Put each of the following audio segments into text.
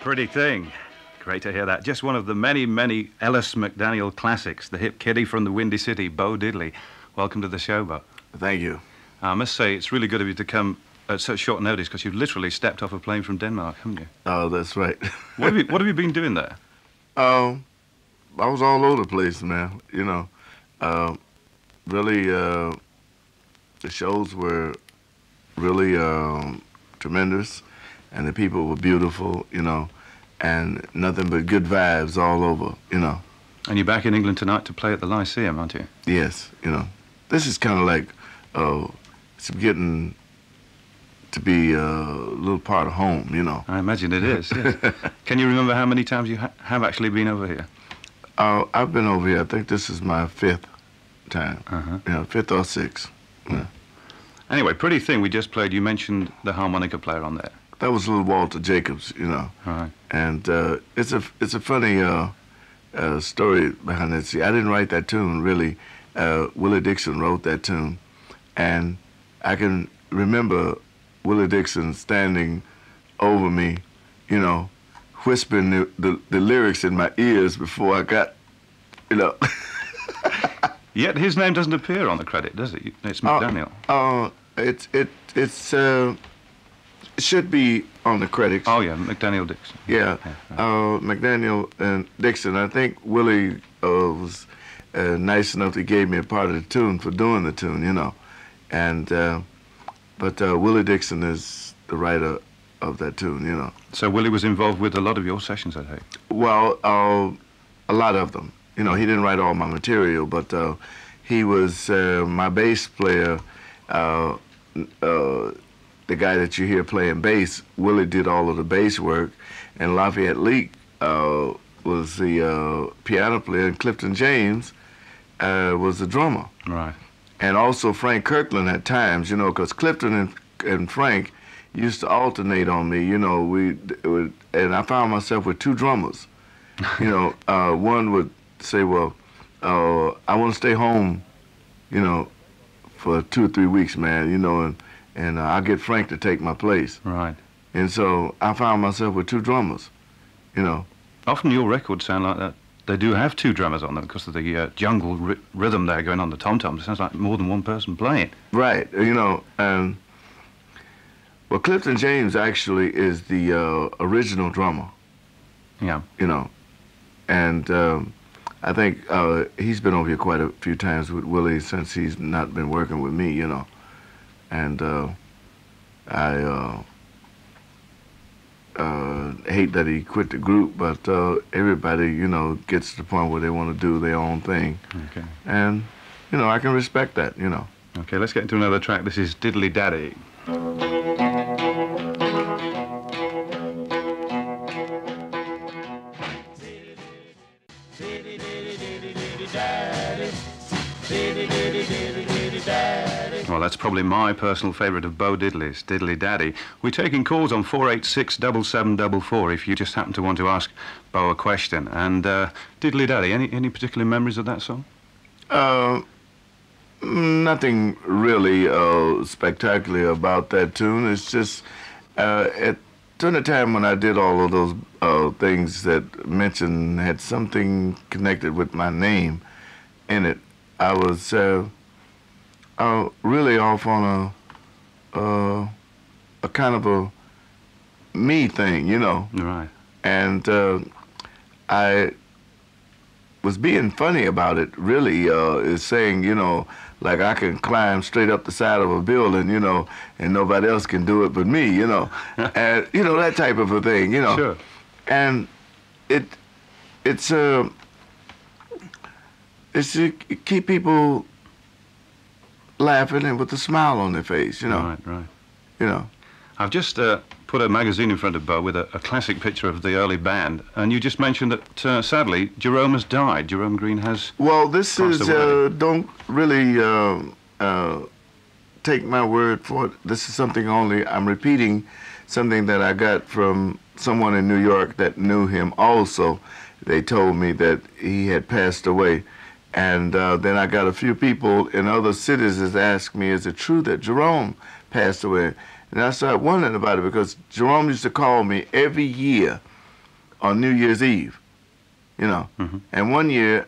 Pretty thing. Great to hear that. Just one of the many, many Ellis McDaniel classics, the hip kiddie from the Windy City, Bo Diddley. Welcome to the show, Bo. Thank you. I must say, it's really good of you to come at such short notice because you've literally stepped off a plane from Denmark, haven't you? Oh, that's right. What have you been doing there? I was all over the place, man. You know, really, the shows were really tremendous, and the people were beautiful, you know, and nothing but good vibes all over, you know. And you're back in England tonight to play at the Lyceum, aren't you? Yes, you know. This is kind of like, it's getting to be a little part of home, you know. I imagine it is, yes. Can you remember how many times you have actually been over here? I've been over here. I think this is my 5th time. Uh-huh. You know, 5th or 6th. Yeah. Anyway, Pretty Thing we just played. You mentioned the harmonica player on there. That was little Walter Jacobs, you know. All right. And it's a funny story behind it. See, I didn't write that tune, really. Willie Dixon wrote that tune. And I can remember Willie Dixon standing over me, you know, whispering the lyrics in my ears before I got, you know. Yet his name doesn't appear on the credit, does it? It's McDaniel. It should be on the credits. Oh, yeah, McDaniel Dixon. Yeah, right. McDaniel and Dixon. I think Willie was nice enough to give me a part of the tune for doing the tune, you know. And but Willie Dixon is the writer of that tune, you know. So Willie was involved with a lot of your sessions, I think. Well, a lot of them. You know, he didn't write all my material, but he was my bass player. The guy that you hear playing bass, Willie did all of the bass work, and Lafayette Leak was the piano player, and Clifton James was the drummer. Right. And also Frank Kirkland at times, you know, because Clifton and Frank used to alternate on me, you know. And I found myself with 2 drummers. You know, one would say, well, I want to stay home, you know, for 2 or 3 weeks, man, you know, and I'll get Frank to take my place. Right. And so I found myself with 2 drummers, you know. Often your records sound like that. They do have 2 drummers on them because of the jungle rhythm there going on the tom-toms. It sounds like more than one person playing. Right, you know, well, Clifton James actually is the original drummer. Yeah. You know, and I think he's been over here quite a few times with Willie since he's not been working with me, you know. And I hate that he quit the group, but everybody, you know, gets to the point where they want to do their own thing. Okay. And, you know, I can respect that, you know. Okay, let's get into another track. This is Diddley Daddy. Well, that's probably my personal favourite of Bo Diddley's, Diddley Daddy. We're taking calls on 486-7744 if you just happen to want to ask Bo a question. And Diddley Daddy, any particular memories of that song? Nothing really spectacular about that tune. It's just during the time when I did all of those things that had something connected with my name in it, I was really off on a kind of a me thing, you know. Right. And I was being funny about it, really, is saying, you know, like I can climb straight up the side of a building, you know, and nobody else can do it but me, you know. And, you know, that type of a thing, you know. Sure. And it's to keep people laughing and with a smile on their face, you know. Right, right. You know. I've just put a magazine in front of Bo with a classic picture of the early band, and you just mentioned that, sadly, Jerome has died. Jerome Green has Well, this is, don't really take my word for it. This is something only, I'm repeating something that I got from someone in New York that knew him also. They told me that he had passed away. And then I got a few people in other cities that asked me, is it true that Jerome passed away? And I started wondering about it because Jerome used to call me every year on New Year's Eve, you know. And one year,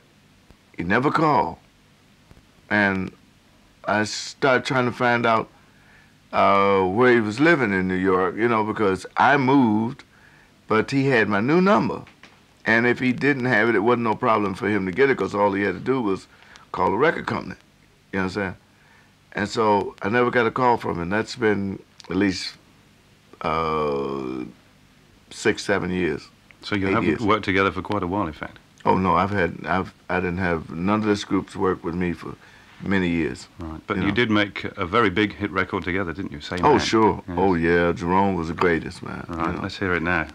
he never called. And I started trying to find out where he was living in New York, you know, because I moved, but he had my new number. And if he didn't have it, it wasn't no problem for him to get it, because all he had to do was call the record company. You know what I'm saying? And so I never got a call from him. That's been at least 6, 7 years. So you haven't worked together for quite a while, in fact. Oh no, I didn't have none of this group's work with me for many years. Right, but you did make a very big hit record together, didn't you? Same Oh Man. sure. Yes. Oh yeah, Jerome was the greatest, man. All right, let's hear it now.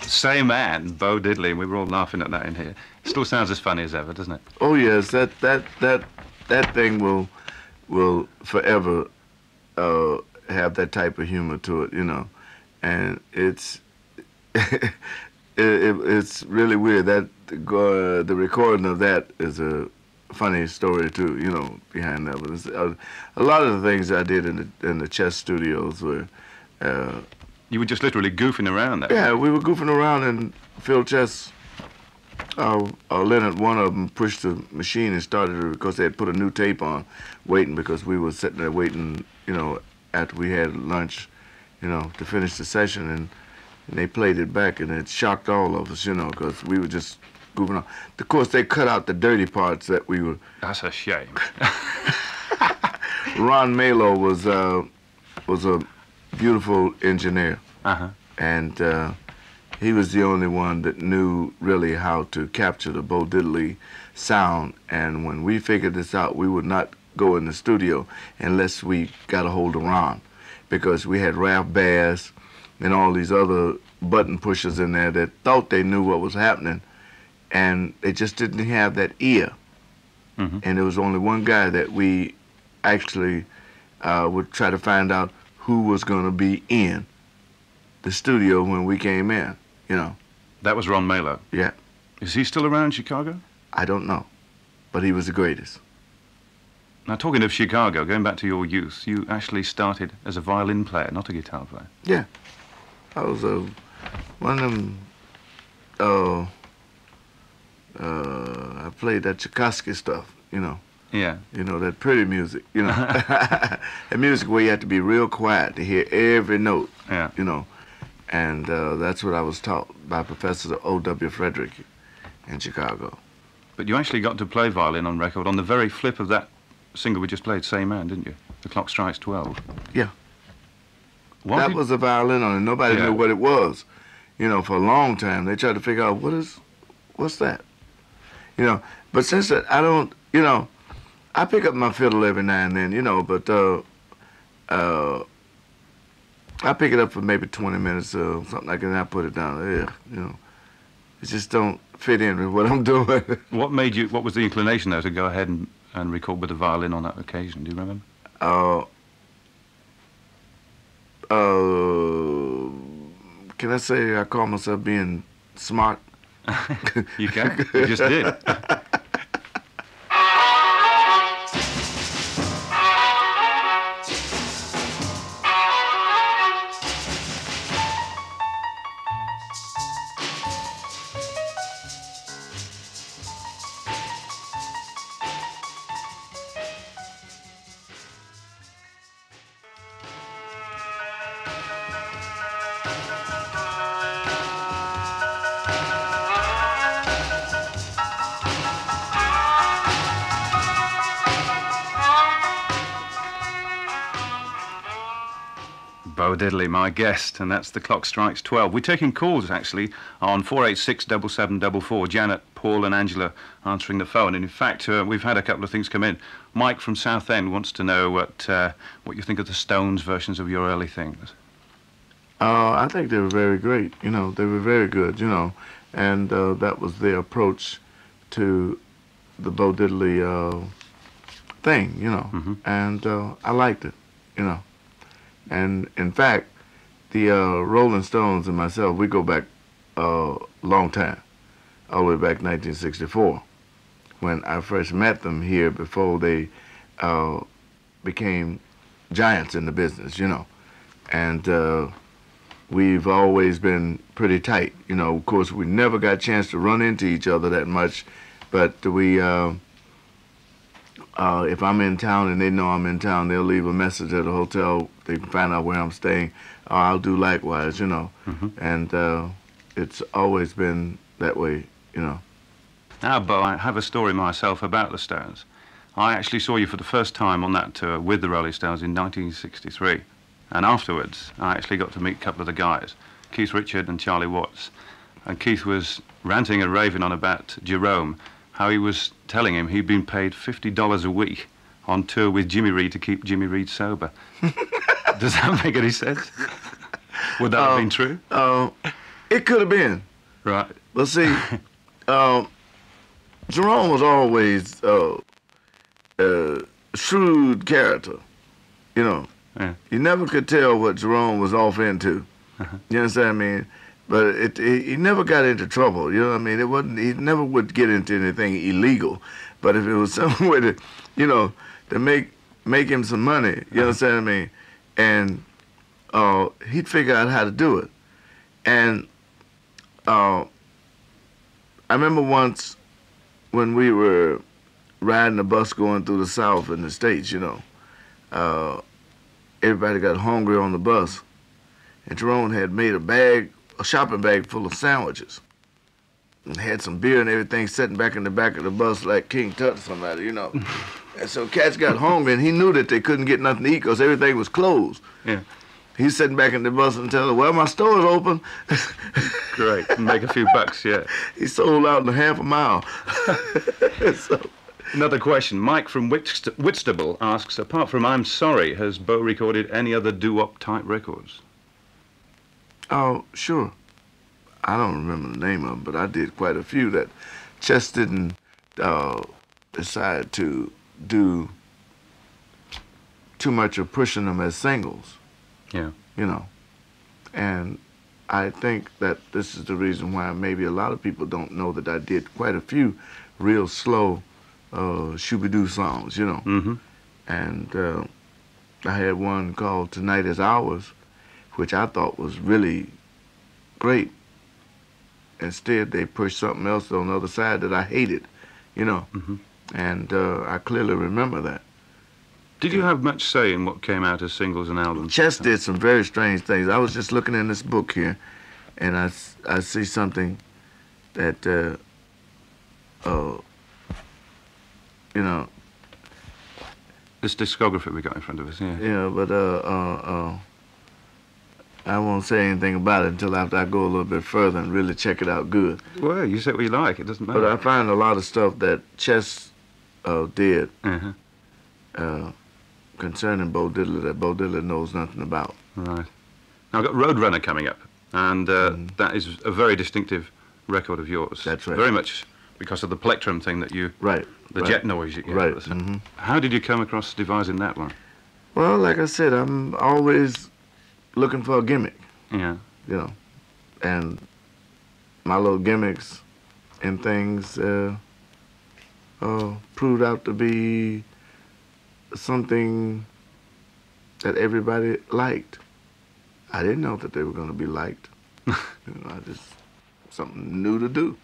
Same Man, Bo Diddley, and we were all laughing at that in here. Still sounds as funny as ever, doesn't it? Oh yes, that thing will forever have that type of humor to it, you know, and it's it's really weird. That the recording of that is a funny story too, you know, behind that. But it's, a lot of the things I did in the Chess Studios were. You were just literally goofing around there. Yeah, we were goofing around, and Phil Chess, Leonard, one of them, pushed the machine and started it because they had put a new tape on, waiting, because we were sitting there waiting, you know, after we had lunch, you know, to finish the session, and they played it back, and it shocked all of us, you know, because we were just goofing on. Of course, they cut out the dirty parts that we were. That's a shame. Ron Malo was a beautiful engineer, and he was the only one that knew really how to capture the Bo Diddley sound. And when we figured this out, we would not go in the studio unless we got a hold of Ron, because we had Ralph Bass and all these other button pushers in there that thought they knew what was happening, and they just didn't have that ear. And there was only one guy that we actually would try to find out who was going to be in the studio when we came in, you know. That was Ron Malo? Yeah. Is he still around Chicago? I don't know, but he was the greatest. Now, talking of Chicago, going back to your youth, you actually started as a violin player, not a guitar player. Yeah. I was one of them, I played that Tchaikovsky stuff, you know. Yeah. You know, that pretty music, you know. That music where you have to be real quiet to hear every note, you know. And that's what I was taught by Professor O.W. Frederick in Chicago. But you actually got to play violin on record on the very flip of that single we just played, Same Man, didn't you? The Clock Strikes 12. Yeah. That was a violin on it. Nobody knew what it was. You know, for a long time, they tried to figure out, what's that? You know, but since that, I don't, you know, I pick up my fiddle every now and then, you know, but I pick it up for maybe 20 minutes or something like that, and I put it down there, you know. It just don't fit in with what I'm doing. What was the inclination, though, to go ahead and record with the violin on that occasion? Do you remember? Can I say I call myself being smart? You can. You just did. Bo Diddley, my guest, and that's The Clock Strikes 12. We're taking calls, actually, on 486-7744. Janet, Paul and Angela answering the phone. And in fact, we've had a couple of things come in. Mike from Southend wants to know what you think of the Stones versions of your early things. I think they were very great. You know, they were very good, you know. And that was their approach to the Bo Diddley thing, you know. And I liked it, you know. And in fact, the Rolling Stones and myself, we go back a long time, all the way back 1964, when I first met them here before they became giants in the business, you know. And we've always been pretty tight, you know. Of course, we never got a chance to run into each other that much, but we, if I'm in town and they know I'm in town, they'll leave a message at the hotel. They can find out where I'm staying. I'll do likewise, you know. And it's always been that way, you know. Now, Bo, I have a story myself about the Stones. I actually saw you for the first time on that tour with the Rolling Stones in 1963. And afterwards, I actually got to meet a couple of the guys, Keith Richards and Charlie Watts. And Keith was ranting and raving on about Jerome, how he was telling him he'd been paid $50 a week on tour with Jimmy Reed to keep Jimmy Reed sober. Does that make any sense? Would that have been true? It could have been. Right. But see, Jerome was always a shrewd character, you know. Yeah. You never could tell what Jerome was off into. You understand what I mean? But he never got into trouble. You know what I mean? It wasn't. He never would get into anything illegal. But if it was some way to, you know, to make him some money, you understand what I mean? And he'd figure out how to do it. And I remember once when we were riding a bus going through the South in the States, you know. Everybody got hungry on the bus, and Jerome had made a shopping bag full of sandwiches, and had some beer and everything sitting back in the back of the bus like King Tut or somebody, you know. And so cats got hungry, and he knew that they couldn't get nothing to eat because everything was closed. Yeah. He's sitting back in the bus and telling them, well, my store's open. Great. Make a few bucks, yeah. He sold out in a half a mile. So. Another question. Mike from Whitstable asks, apart from I'm Sorry, has Bo recorded any other doo-wop type records? Oh, sure. I don't remember the name of them, but I did quite a few that just didn't decide to do too much of pushing them as singles. Yeah. You know. And I think that this is the reason why maybe a lot of people don't know that I did quite a few real slow shooby-doo songs, you know. And I had one called Tonight Is Ours, which I thought was really great. Instead, they pushed something else on the other side that I hated, you know. And I clearly remember that. Did you have much say in what came out as singles and albums? Chess did some very strange things. I was just looking in this book here, and I see something that, you know. This discography we got in front of us, yeah. Yeah, but I won't say anything about it until after I go a little bit further and really check it out good. Well, you say what you like, it doesn't matter. But I find a lot of stuff that Chess did concerning Bo Diddley that Bo Diddley knows nothing about. Right. Now, I've got Roadrunner coming up, and that is a very distinctive record of yours. That's right. Very much because of the plectrum thing that you... Right. The jet noise you get. Right. How did you come across devising that one? Well, like I said, I'm always looking for a gimmick. Yeah. You know, and my little gimmicks and things proved out to be something that everybody liked. I didn't know that they were going to be liked. You know, something new to do.